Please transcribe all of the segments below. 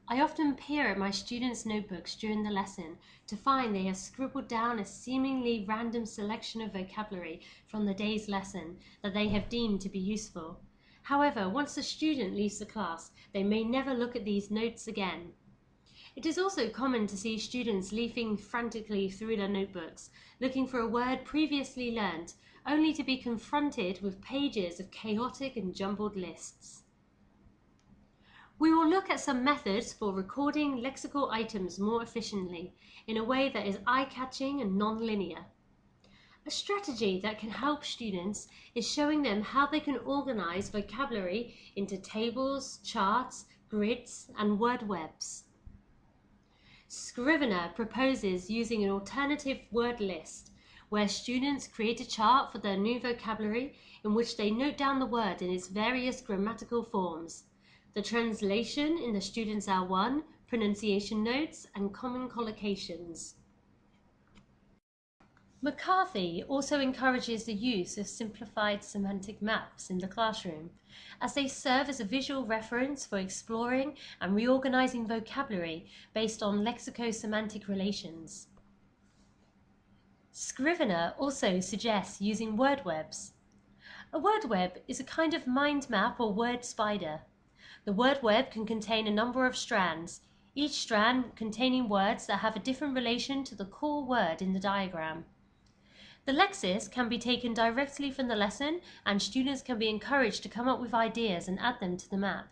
I often peer at my students' notebooks during the lesson to find they have scribbled down a seemingly random selection of vocabulary from the day's lesson that they have deemed to be useful. However, once the student leaves the class, they may never look at these notes again. It is also common to see students leafing frantically through their notebooks, looking for a word previously learnt, only to be confronted with pages of chaotic and jumbled lists. We will look at some methods for recording lexical items more efficiently in a way that is eye-catching and non-linear. A strategy that can help students is showing them how they can organize vocabulary into tables, charts, grids, and word webs. Scrivener proposes using an alternative word list where students create a chart for their new vocabulary in which they note down the word in its various grammatical forms, the translation in the student's L1, pronunciation notes, and common collocations. McCarthy also encourages the use of simplified semantic maps in the classroom, as they serve as a visual reference for exploring and reorganizing vocabulary based on lexicosemantic relations. Scrivener also suggests using word webs. A word web is a kind of mind map or word spider. The word web can contain a number of strands, each strand containing words that have a different relation to the core word in the diagram. The Lexis can be taken directly from the lesson, and students can be encouraged to come up with ideas and add them to the map.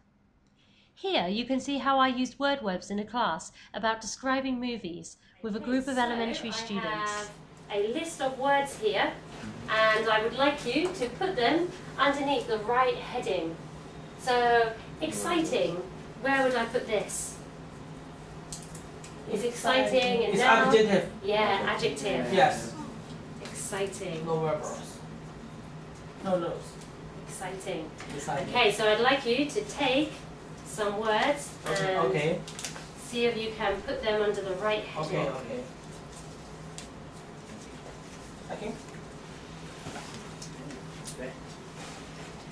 Here you can see how I used word webs in a class about describing movies with a group of elementary students. I have a list of words here, and I would like you to put them underneath the right heading. So, exciting, where would I put this? Is exciting and It's now? adjective. Yeah, adjective. Yes. Exciting. No verbs. No no's. Exciting. Exciting. Okay, so I'd like you to take some words and Okay. see if you can put them under the right heading. Okay. Okay. Okay.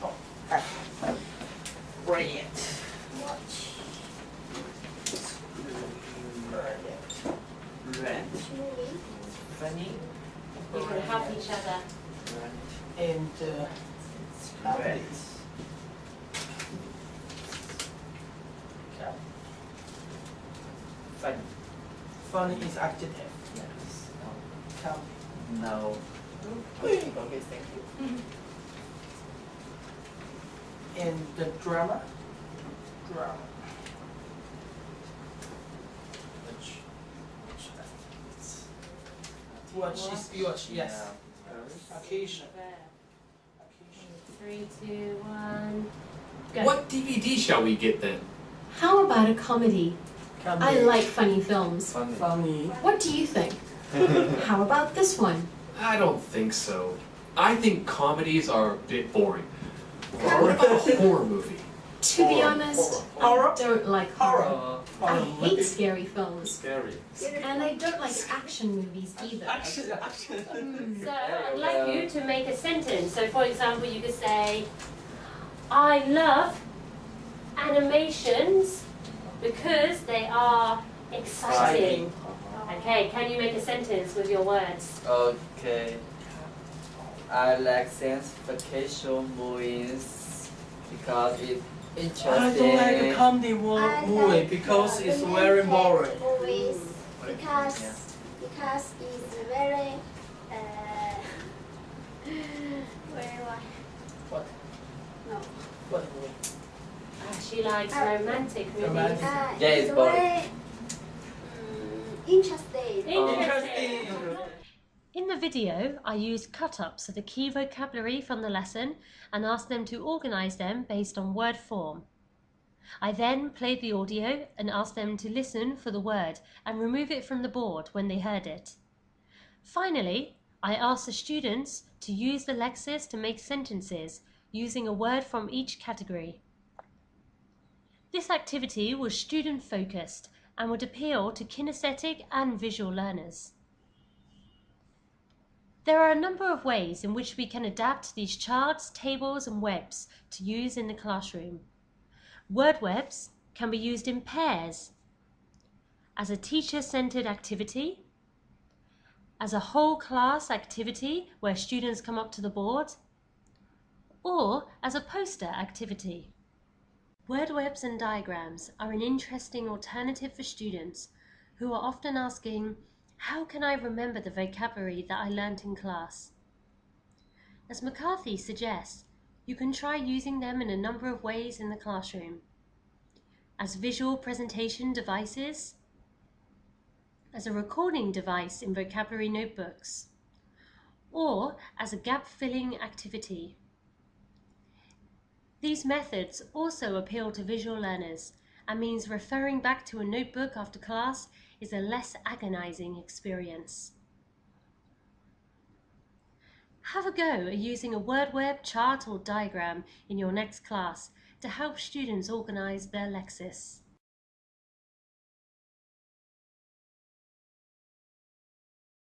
Oh, ah. Brilliant. Watch. Brilliant. Funny. You can help each other. And Red. Funny. Funny is adjective. Yes. Count. No. Okay, thank you. And the drama. Drama. Watch is watch. Yes. Occasion. Three, two, one. Go. What DVD shall we get then? How about a comedy? I like funny films. Funny. What do you think? How about this one? I don't think so. I think comedies are a bit boring. What about a horror movie? To be honest, Horror? I don't like horror. I Horror hate movie. scary films. Scary. And I don't like action movies either. Action. So I'd like you to make a sentence. So for example, you could say, I love animations because they are exciting. Okay, can you make a sentence with your words? Okay. I like science fiction movies because it's I don't like a interesting. comedy movie because it's very boring. Movies because Yeah. it's very very what? What? No. What movie? She likes romantic movies. Romantic. Yeah, it's boring. very interesting. Interesting. Interesting. In the video, I used cut-ups of the key vocabulary from the lesson and asked them to organise them based on word form. I then played the audio and asked them to listen for the word and remove it from the board when they heard it. Finally, I asked the students to use the Lexis to make sentences using a word from each category. This activity was student-focused and would appeal to kinesthetic and visual learners. There are a number of ways in which we can adapt these charts, tables, and webs to use in the classroom. Word webs, can be used in pairs, as a teacher-centered activity, as a whole class activity where students come up to the board, or as a poster activity. Word webs and diagrams are an interesting alternative for students who are often asking, how can I remember the vocabulary that I learnt in class? As McCarthy suggests, you can try using them in a number of ways in the classroom. As visual presentation devices, as a recording device in vocabulary notebooks, or as a gap-filling activity. These methods also appeal to visual learners and means referring back to a notebook after class is a less agonizing experience. Have a go at using a word web, chart or diagram in your next class to help students organize their Lexis.